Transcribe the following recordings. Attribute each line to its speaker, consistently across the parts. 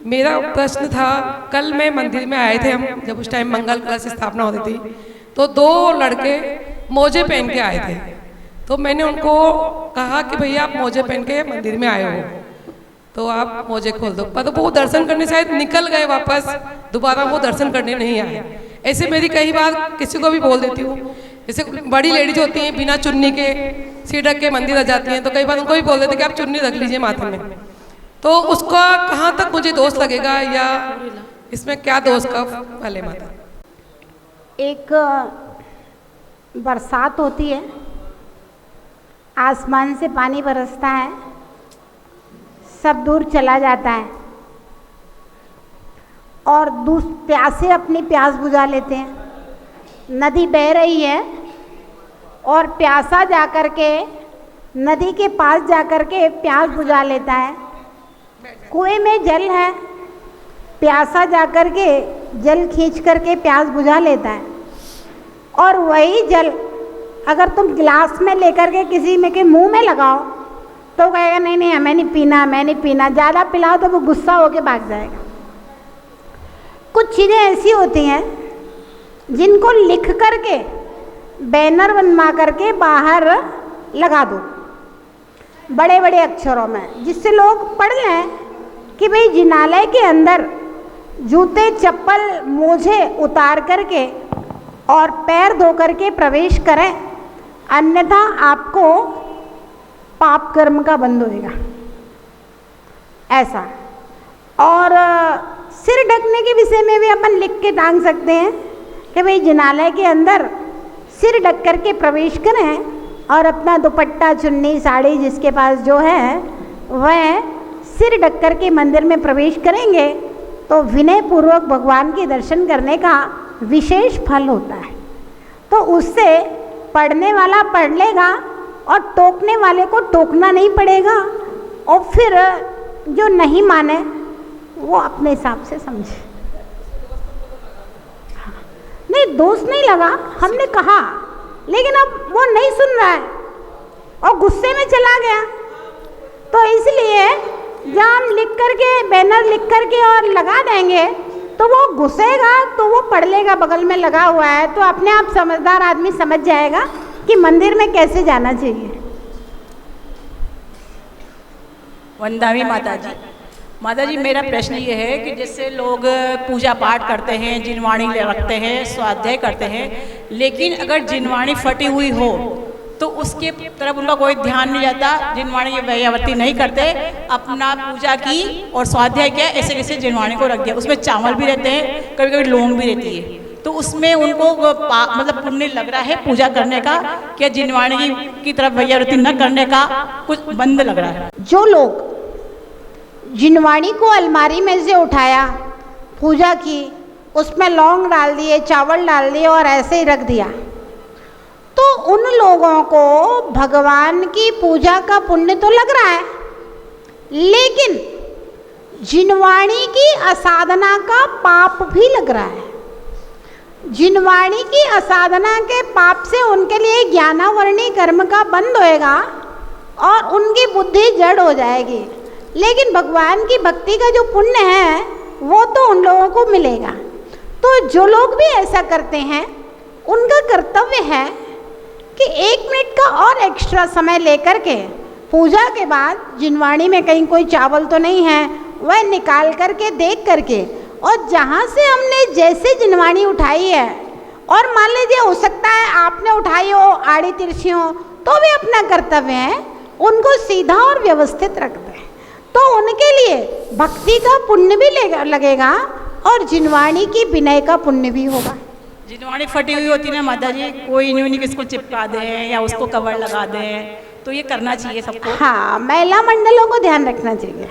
Speaker 1: मेरा प्रश्न था, कल मैं मंदिर में आए थे हम, जब उस टाइम मंगल कलश की स्थापना होती थी, तो 2 लड़के मोजे पहन के आए थे। तो मैंने उनको कहा कि भैया आप मोजे पहन के मंदिर में आए हो तो आप मोजे खोल दो, पर वो दर्शन करने शायद निकल गए वापस, दोबारा वो दर्शन करने नहीं आए। ऐसे मेरी कई बार किसी को भी बोल देती हूँ, जैसे बड़ी लेडीज होती हैं बिना चुन्नी के सिर ढक के मंदिर आ जाती हैं, तो कई बार उनको भी बोल देते कि आप चुन्नी रख लीजिए माथे में, तो उसका कहाँ तक मुझे दोष लगेगा या इसमें क्या दोष का फल है माता?
Speaker 2: एक बरसात होती है, आसमान से पानी बरसता है, सब दूर चला जाता है और प्यासे अपनी प्यास बुझा लेते हैं। नदी बह रही है और प्यासा जाकर के नदी के पास जाकर के प्यास बुझा लेता है। कुएं में जल है, प्यासा जाकर के जल खींच करके प्यास बुझा लेता है, और वही जल अगर तुम गिलास में लेकर के किसी में के मुंह में लगाओ तो कहेगा नहीं नहीं हमें नहीं पीना, मैं नहीं पीना। ज़्यादा पिलाओ तो वो गुस्सा होके भाग जाएगा। कुछ चीज़ें ऐसी होती हैं जिनको लिख करके बैनर बनवा करके बाहर लगा दो बड़े बड़े अक्षरों में, जिससे लोग पढ़ लें कि भाई जिनालय के अंदर जूते चप्पल मोजे उतार करके और पैर धो करके प्रवेश करें, अन्यथा आपको पाप कर्म का बंध होएगा। ऐसा। और सिर ढकने के विषय में भी अपन लिख के टांग सकते हैं कि भाई जिनालय के अंदर सिर ढक करके प्रवेश करें और अपना दुपट्टा चुन्नी साड़ी जिसके पास जो है वह सिर ढक करके मंदिर में प्रवेश करेंगे तो विनय पूर्वक भगवान के दर्शन करने का विशेष फल होता है। तो उससे पढ़ने वाला पढ़ लेगा और टोकने वाले को टोकना नहीं पड़ेगा, और फिर जो नहीं माने वो अपने हिसाब से समझे। नहीं, दोष नहीं लगा, हमने कहा, लेकिन अब वो नहीं सुन रहा है और गुस्से में चला गया। तो इसलिए जब हम लिख करके बैनर लिख करके और लगा देंगे तो वो घुसेगा तो वो पढ़ लेगा, बगल में लगा हुआ है, तो अपने आप समझदार आदमी समझ जाएगा कि मंदिर में कैसे जाना चाहिए।
Speaker 3: वंदावी माता जी। माता जी, मेरा प्रश्न ये है कि जैसे लोग पूजा पाठ करते हैं, जिनवाणी रखते हैं, स्वाध्याय करते हैं, लेकिन अगर जिनवाणी फटी हुई हो तो उसके तरफ उनका कोई ध्यान नहीं जाता, जिनवाणी की व्यावर्ती नहीं करते, अपना पूजा की और स्वाध्याय किया, ऐसे कैसे जिनवाणी को रख दिया। उसमें चावल भी रहते हैं, कभी कभी लौंग भी रहती है, तो उसमें उनको मतलब पुण्य लग रहा है पूजा करने का, क्या जिनवाणी की तरफ व्यावर्ती न करने का कुछ बंद लग रहा है?
Speaker 2: जो लोग जिनवाणी को अलमारी में से उठाया, पूजा की, उसमें लौंग डाल दिए, चावल डाल दिए और ऐसे ही रख दिया, तो उन लोगों को भगवान की पूजा का पुण्य तो लग रहा है, लेकिन जिनवाणी की असाधना का पाप भी लग रहा है। जिनवाणी की असाधना के पाप से उनके लिए ज्ञानावर्णी कर्म का बंद होएगा और उनकी बुद्धि जड़ हो जाएगी, लेकिन भगवान की भक्ति का जो पुण्य है वो तो उन लोगों को मिलेगा। तो जो लोग भी ऐसा करते हैं उनका कर्तव्य है कि 1 मिनट का और एक्स्ट्रा समय लेकर के पूजा के बाद जिनवाणी में कहीं कोई चावल तो नहीं है वह निकाल करके देख करके, और जहाँ से हमने जैसे जिनवाणी उठाई है, और मान लीजिए हो सकता है आपने उठाई हो आड़ी तिरछी हो, तो भी अपना कर्तव्य है उनको सीधा और व्यवस्थित रख दें, तो उनके लिए भक्ति का पुण्य भी लगेगा और जिनवाणी की विनय का पुण्य भी होगा।
Speaker 3: जिनवाणी फटी हुई होती ना माता जी, कोई न्यूनी किसको चिपका दें या उसको कवर लगा दें, तो ये करना चाहिए सबको।
Speaker 2: हाँ, महिला मंडलों को ध्यान रखना चाहिए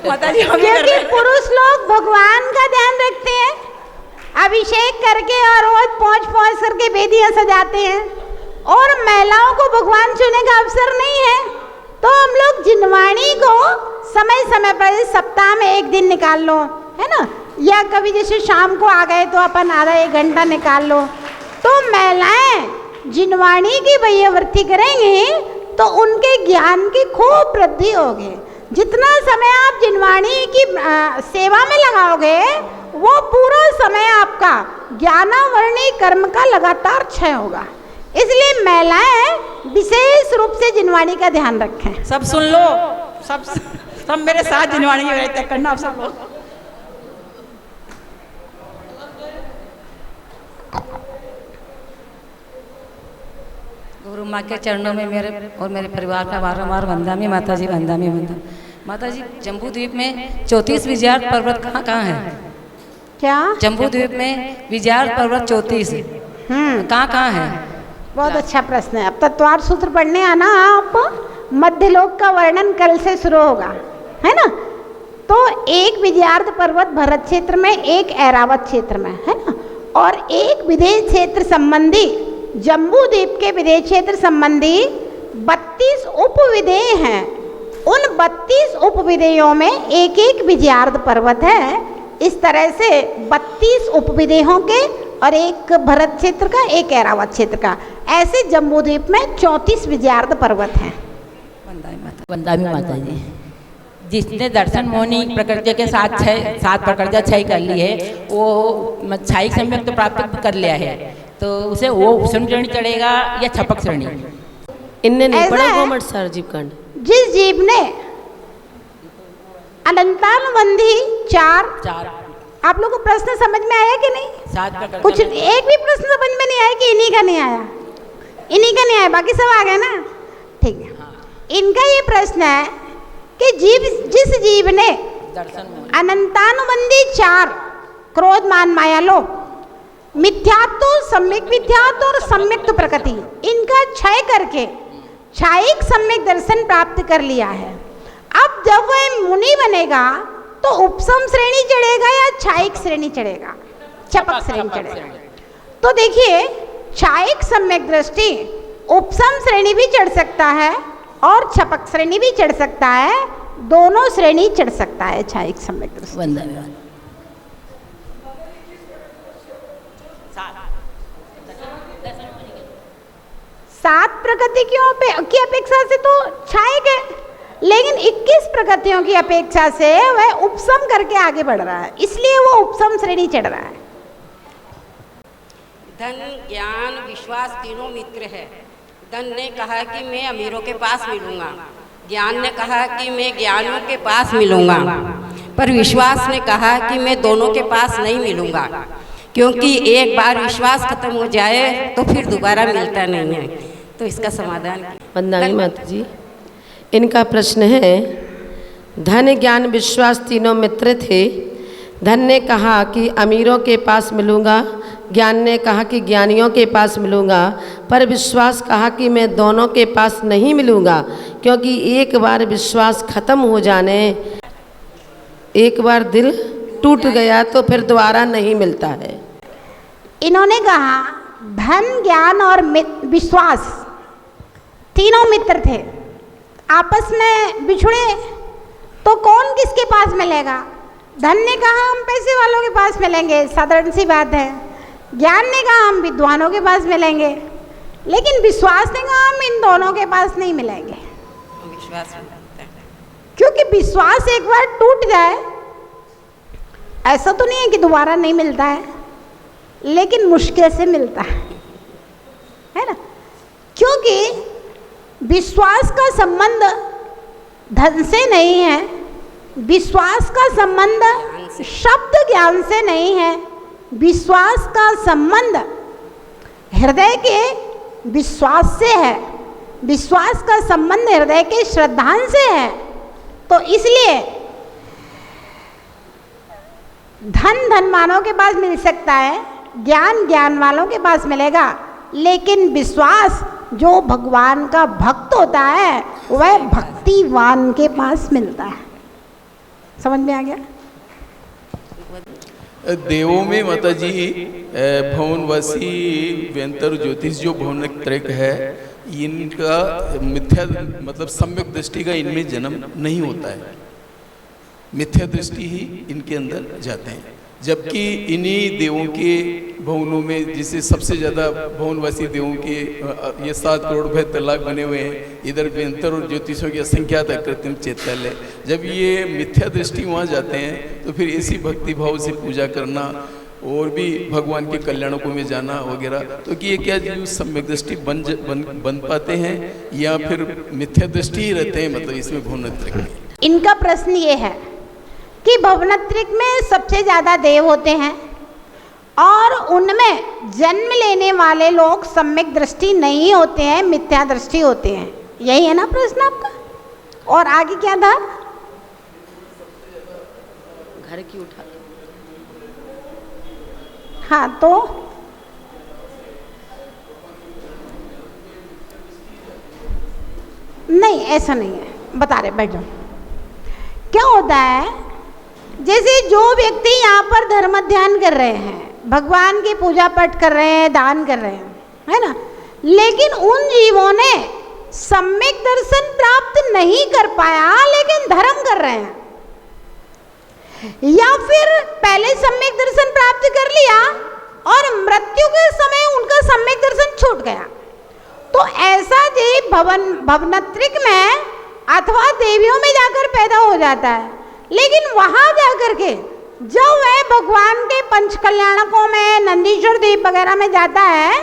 Speaker 3: माता जी,
Speaker 2: क्योंकि पुरुष लोग भगवान का ध्यान रखते हैं, अभिषेक करके और रोज पहुँच करके वेदियाँ सजाते हैं, और महिलाओं को भगवान छूने का अवसर नहीं है। तो हम लोग जिनवाणी को समय समय पर सप्ताह में 1 दिन निकाल लो, है ना, या कभी जैसे शाम को आ गए तो अपन आधा 1 घंटा निकाल लो, तो महिलाएं जिनवाणी की व्यावर्ती करेंगी तो उनके ज्ञान की खूब वृद्धि होगी। जितना समय आप जिनवाणी की सेवा में लगाओगे वो पूरा समय आपका ज्ञानावर्णी कर्म का लगातार क्षय होगा। इसलिए महिलाएं विशेष रूप से जिनवाणी का ध्यान रखें।
Speaker 3: सब सुन लो, सब मेरे साथ जिनवाणी की व्रत करना आप सब लोग।
Speaker 4: गुरु माँ के चरणों में मेरे और मेरे परिवार का बारंबार वंदनामी माता जी, वंदनामी वंदन। माता जी, जम्बू द्वीप में 34 विजयार्थ पर्वत कहाँ कहाँ है?
Speaker 2: क्या?
Speaker 4: जम्बू द्वीप में विजयार्थ पर्वत 34 कहाँ कहाँ है?
Speaker 2: बहुत अच्छा प्रश्न है। अब तत्वार्थ सूत्र पढ़ने आना आप, मध्यलोक का वर्णन कल से शुरू होगा, है ना। तो एक विजयार्थ पर्वत भरत क्षेत्र में, एक ऐरावत क्षेत्र में, है ना, और एक विदेश क्षेत्र संबंधी, जम्बू द्वीप के विदेश क्षेत्र संबंधी 32 उपविदेय हैं। उन 32 उपविदेयों में एक एक विजयार्थ पर्वत है। इस तरह से 32 उपविदेयों के और एक भरत क्षेत्र का, एक ऐरावत क्षेत्र का, ऐसे जम्बू द्वीप में 34 विजयार्थ पर्वत हैं।
Speaker 5: वंदामी माता जी, जिसने दर्शन मोहिनी प्रकृति के साथ सात प्रकृतियाँ क्षय कर ली है, वो क्षयिक सम्यक तो प्राप्त कर लिया है, तो उसे वो उपसम श्रेणी चढ़ेगा या छपक श्रेणी?
Speaker 6: इनने नहीं पढ़ा
Speaker 2: ऐसा है,
Speaker 6: गोमठ सर जीव कांड।
Speaker 2: जिस जीव ने अनंतानुबंधी चार, आप लोगों को प्रश्न समझ में आया कि नहीं?
Speaker 5: 7 प्रकृति
Speaker 2: कुछ एक भी प्रश्न समझ में नहीं आया कि इन्हीं का नहीं आया? इन्हीं का नहीं आया, बाकी सब आ गया ना? ठीक है। इनका ये प्रश्न है कि जिस जीव ने अनंतानुबंधी 4 क्रोध मान माया लोभ, मिथ्यात्व, सम्यक मिथ्यात्व और सम्यक्त प्रकृति, इनका क्षय करके क्षयिक सम्यक दर्शन प्राप्त कर लिया है। अब जब वह मुनि बनेगा तो उपसम श्रेणी चढ़ेगा या क्षयिक श्रेणी चढ़ेगा? छपक श्रेणी चढ़ेगा। तो देखिए, क्षयिक सम्यक दृष्टि उपसम श्रेणी भी चढ़ सकता है और छपक श्रेणी भी चढ़ सकता है, दोनों श्रेणी चढ़ सकता है क्षयिक सम्यक दृष्टि।
Speaker 5: वंदना
Speaker 2: 7 प्रकृतियों की अपेक्षा से तो क्षयिक है, लेकिन 21 प्रकृतियों की अपेक्षा से वह उपसम करके आगे बढ़ रहा है, इसलिए वो उपसम श्रेणी चढ़ रहा है।
Speaker 7: धन, ज्ञान, विश्वास तीनों मित्र है। धन ने कहा कि मैं अमीरों के पास मिलूंगा, ज्ञान ने कहा कि मैं ज्ञानियों के पास मिलूंगा, पर विश्वास ने कहा कि मैं दोनों के पास नहीं मिलूंगा, क्योंकि एक बार विश्वास खत्म हो जाए तो फिर दोबारा मिलता नहीं है। तो इसका समाधान
Speaker 6: वंदनामी माता जी, इनका प्रश्न है, धन ज्ञान विश्वास तीनों मित्र थे। धन ने कहा कि अमीरों के पास मिलूंगा, ज्ञान ने कहा कि ज्ञानियों के पास मिलूंगा, पर विश्वास कहा कि मैं दोनों के पास नहीं मिलूंगा, क्योंकि एक बार विश्वास खत्म हो जाने, एक बार दिल टूट गया तो फिर दोबारा नहीं मिलता है।
Speaker 2: इन्होंने कहा धन, ज्ञान और विश्वास तीनों मित्र थे, आपस में बिछड़े तो कौन किसके पास मिलेगा? धन ने कहा हम पैसे वालों के पास मिलेंगे, साधारण सी बात है। ज्ञान ने कहा हम विद्वानों के पास मिलेंगे, लेकिन विश्वास ने कहा हम इन दोनों के पास नहीं मिलेंगे।
Speaker 7: विश्वास,
Speaker 2: क्योंकि विश्वास एक बार टूट जाए, ऐसा तो नहीं है कि दोबारा नहीं मिलता है, लेकिन मुश्किल से मिलता है ना। क्योंकि विश्वास का संबंध धन से नहीं है, विश्वास का संबंध शब्द ज्ञान से नहीं है, विश्वास का संबंध हृदय के विश्वास से है, विश्वास का संबंध हृदय के श्रद्धान से है। तो इसलिए धन धनवानों के पास मिल सकता है, ज्ञान ज्ञान वालों के पास मिलेगा, लेकिन विश्वास जो भगवान का भक्त होता है वह भक्तिवान के पास मिलता है। समझ में आ गया?
Speaker 8: देवों में माता जी भवनवासी व्यंतर ज्योतिष जो भवन त्रैक है, इनका मिथ्या मतलब सम्यक दृष्टि का इनमें जन्म नहीं होता है, मिथ्या दृष्टि ही इनके अंदर जाते हैं। जबकि इन्हीं देवों के भवनों में, जिसे सबसे ज़्यादा भवनवासी देवों के ये 7 करोड़ 72 लाख बने हुए हैं, इधर व्यंतर और ज्योतिषों की असंख्यात कृत्रिम चैत्यालय, जब ये मिथ्या दृष्टि वहाँ जाते हैं तो फिर ऐसी भक्ति भाव से पूजा करना और भी भगवान के कल्याणकों में जाना वगैरह, तो कि ये क्या जो सम्यक दृष्टि बन पाते हैं या फिर मिथ्या दृष्टि ही रहते हैं, मतलब इसमें भवनत्रिक में?
Speaker 2: इनका प्रश्न ये है कि भवनत्रिक में सबसे ज़्यादा देव होते हैं और उनमें जन्म लेने वाले लोग सम्यक दृष्टि नहीं होते हैं, मिथ्या दृष्टि होते हैं। यही है ना प्रश्न आपका? और आगे क्या था?
Speaker 6: घर की उठा,
Speaker 2: हाँ तो नहीं, ऐसा नहीं है, बता रहे, बैठ जाओ। क्या होता है, जैसे जो व्यक्ति यहाँ पर धर्म ध्यान कर रहे हैं, भगवान की पूजा पाठ कर रहे हैं, दान कर रहे हैं, है ना, लेकिन उन जीवों ने सम्यक दर्शन प्राप्त नहीं कर पाया लेकिन धर्म कर रहे हैं, या फिर पहले सम्यक दर्शन प्राप्त कर लिया और मृत्यु के समय उनका सम्यक दर्शन छूट गया, तो ऐसा जीव भवनत्रिक में अथवा देवियों में जाकर पैदा हो जाता है। लेकिन वहां जाकर के जब वह भगवान के पंच कल्याणकों में, नंदीश्वर द्वीप वगैरह में जाता है,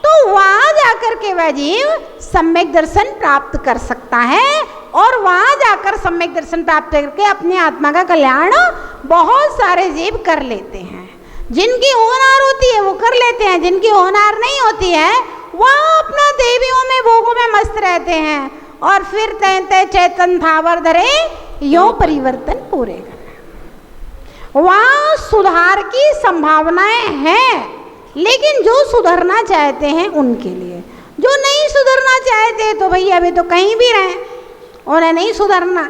Speaker 2: तो वहां जाकर के वह जीव सम्यक दर्शन प्राप्त कर सकता है और वहां जाकर सम्यक दर्शन प्राप्त करके अपनी आत्मा का कल्याण बहुत सारे जीव कर लेते हैं। जिनकी होनार होती है वो कर लेते हैं, जिनकी होनार नहीं होती है वह अपना देवियों में भोगों में मस्त रहते हैं और फिर तय चैतन थावर धरे यो परिवर्तन पूरे कर। वहाँ सुधार की संभावनाएं हैं, लेकिन जो सुधरना चाहते हैं उनके लिए, जो नहीं सुधरना चाहते तो भैया अभी तो कहीं भी रहें, उन्हें नहीं सुधरना।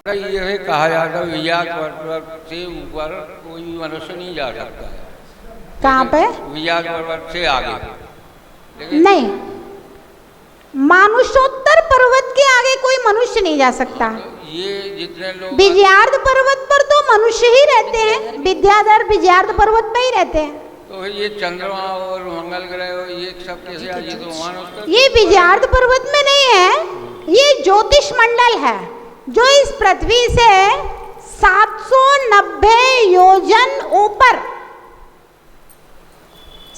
Speaker 9: ये कहा जाता है विजात पर्वत से ऊपर कोई भी मनुष्य नहीं जा सकता है।
Speaker 2: कहाँ पे?
Speaker 9: विजात पर्वत से आगे
Speaker 2: नहीं, मानुषोत्तर पर्वत के आगे कोई मनुष्य नहीं जा सकता।
Speaker 9: ये जितने लोग
Speaker 2: विजयार्ध पर्वत पर तो मनुष्य ही रहते हैं, विद्याधर विजयार्ध पर्वत पे ही रहते हैं।
Speaker 9: तो ये चंद्रमा और मंगल ग्रह ये सब कैसे आ, ये तो मानुष,
Speaker 2: ये विजयार्ध पर्वत में नहीं है, ये ज्योतिष मंडल है जो इस पृथ्वी से 790 योजन ऊपर,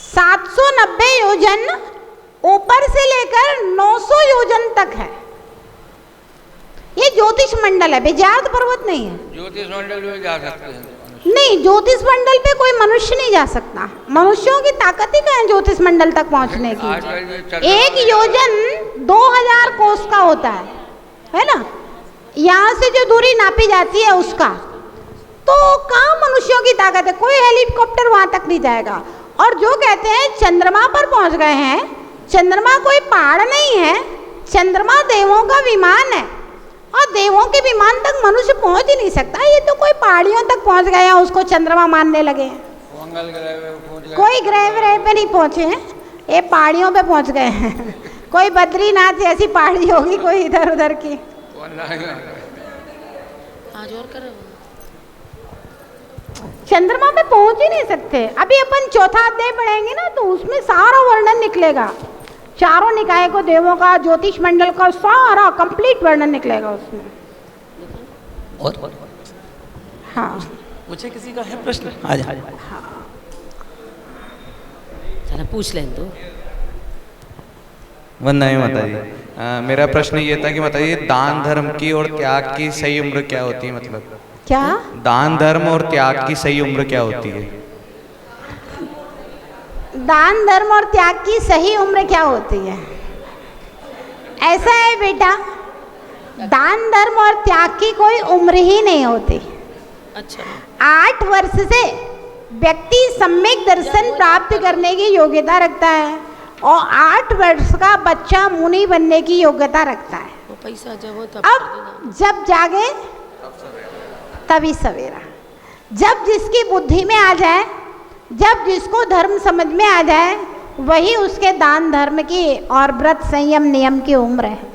Speaker 2: 790 योजन ऊपर से लेकर 900 योजन तक है। ये ज्योतिष मंडल है, विजयार्ध पर्वत नहीं है।
Speaker 9: ज्योतिष मंडल में जा सकते हैं?
Speaker 2: नहीं, ज्योतिष मंडल पे कोई मनुष्य नहीं जा सकता। मनुष्यों की ताकत ही क्या है ज्योतिष मंडल तक पहुंचने की? 1 योजन 2000 कोस का होता है ना, यहाँ से जो दूरी नापी जाती है उसका, तो कहाँ मनुष्यों की ताकत है? कोई हेलीकॉप्टर वहां तक नहीं जाएगा। और जो कहते हैं चंद्रमा पर पहुंच गए हैं, चंद्रमा कोई पहाड़ नहीं है, चंद्रमा देवों का विमान है और देवों के विमान तक मनुष्य पहुंच ही नहीं सकता। ये तो कोई पहाड़ियों तक पहुंच गया, उसको चंद्रमा मानने लगे।
Speaker 9: मंगल ग्रह पे पहुंच गए? कोई
Speaker 2: ग्रह पे नहीं पहुंचे हैं, ये पहाड़ियों पे पहुंच गए हैं। कोई बद्रीनाथ जैसी पहाड़ी होगी, कोई इधर उधर की।
Speaker 6: आज और करो,
Speaker 2: चंद्रमा पे पहुंच ही नहीं सकते। अभी अपन चौथा अध्याय पढ़ेंगे ना, तो उसमें सारा वर्णन निकलेगा, चारों निकाय को, देवों का, ज्योतिष मंडल का, सारा कंप्लीट वर्णन निकलेगा उसमें।
Speaker 5: और
Speaker 2: हाँ,
Speaker 5: मुझे किसी का है प्रश्न? आ जा।
Speaker 2: हाँ,
Speaker 6: चलो पूछ लें तो।
Speaker 10: वंदना माता जी, मेरा प्रश्न ये था कि बताइए दान धर्म की और त्याग की सही उम्र क्या होती है? मतलब
Speaker 2: क्या
Speaker 10: दान धर्म और त्याग की सही उम्र क्या होती है?
Speaker 2: दान धर्म और त्याग की सही उम्र क्या होती है? ऐसा है बेटा, दान धर्म और त्याग की कोई उम्र ही नहीं होती।
Speaker 6: अच्छा,
Speaker 2: 8 वर्ष से व्यक्ति सम्यक दर्शन प्राप्त करने की योग्यता रखता है और 8 वर्ष का बच्चा मुनि बनने की योग्यता रखता है।
Speaker 6: वो पैसा जब हो तब
Speaker 2: अब जब जागे तभी सवेरा, जब जिसकी बुद्धि में आ जाए, जब जिसको धर्म समझ में आ जाए, वही उसके दान धर्म की और व्रत संयम नियम की उम्र है।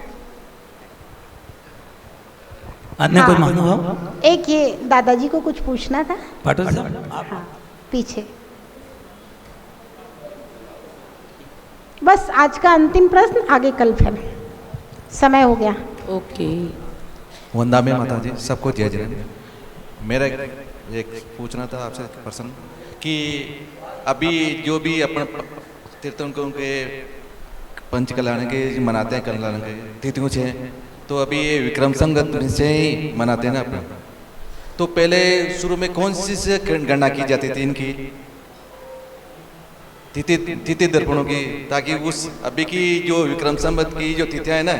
Speaker 11: अन्य कोई महानुभाव?
Speaker 2: एक ये दादाजी को कुछ पूछना था।
Speaker 11: पाटिल साहब आप
Speaker 2: हाँ, पीछे। बस आज का अंतिम प्रश्न, आगे कल फिर। समय हो गया।
Speaker 4: ओके।
Speaker 10: वंदा में माता जी, सबको जय जय। मेरा एक पूछना था आपसे प्रश्न कि अभी जो भी अपन तीर्थंकरों के पंच कल्याण के मनाते हैं, कल्याण के तिथियों से, तो अभी ये विक्रम संवत से ही मनाते हैं ना अपना। तो पहले शुरू में कौन सी से गणना की जाती थी इनकी तिथि दर्पणों की, ताकि उस अभी की जो विक्रम संवत की जो तिथियां है ना,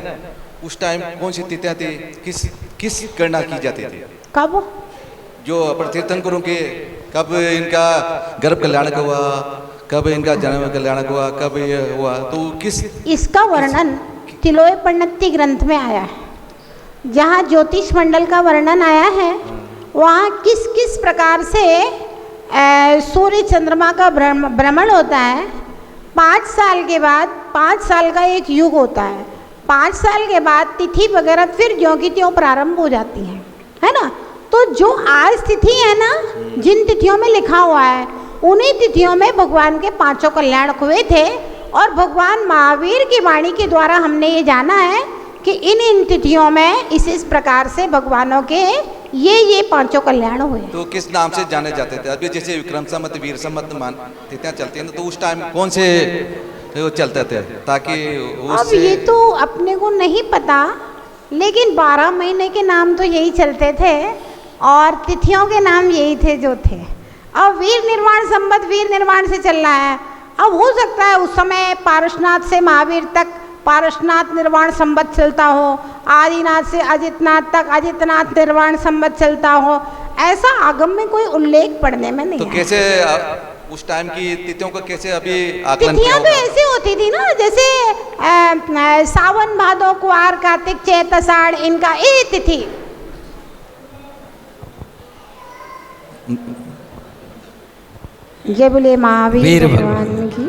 Speaker 10: उस टाइम कौन सी तिथियां थी, किस गणना की जाती थी?
Speaker 2: कब?
Speaker 10: जो अपन तीर्थंकरों के कब इनका गर्भ कल्याण का हुआ, कब इनका जन्म कल्याण का हुआ, कब ये हुआ, तो किस?
Speaker 2: इसका वर्णन तिलोय परिणति ग्रंथ में आया है। जहाँ ज्योतिष मंडल का वर्णन आया है, वहाँ किस किस प्रकार से सूर्य चंद्रमा का भ्रमण होता है। 5 साल के बाद, 5 साल का एक युग होता है, 5 साल के बाद तिथि वगैरह फिर ज्यों की त्यों प्रारंभ हो जाती है ना। तो जो आज तिथि है ना, जिन तिथियों में लिखा हुआ है, उन्हीं तिथियों में भगवान के 5 कल्याण हुए थे। और भगवान महावीर की वाणी के द्वारा हमने ये जाना है कि इन तिथियों में इस प्रकार से भगवानों के ये 5 कल्याण हुए।
Speaker 10: तो किस नाम से जाने जाते थे? अभी जैसे विक्रम संवत, वीर संवत तिथियां चलती हैं ना, तो उस टाइम कौन से वो चलते थे, ताकि
Speaker 2: अब ये तो अपने को नहीं पता, लेकिन 12 महीने के नाम तो यही चलते थे और तिथियों के नाम यही थे जो थे। अब वीर निर्वाण संवत वीर निर्वाण से चल रहा है। अब हो सकता है उस समय पारसनाथ से महावीर तक पारसनाथ निर्वाण संवत चलता हो, आदिनाथ से अजितनाथ तक अजितनाथ निर्वाण संवत चलता हो, ऐसा आगम में कोई उल्लेख पढ़ने में नहीं।
Speaker 10: तो कैसे उस टाइम की तिथियों का कैसे अभी आकलन किया
Speaker 2: तिथियां तो ऐसे होती थी ना, जैसे सावन भादो कुआर कार्तिक चैत आषाढ़, इनका ये तिथि। जय बोले महावीर भगवान की।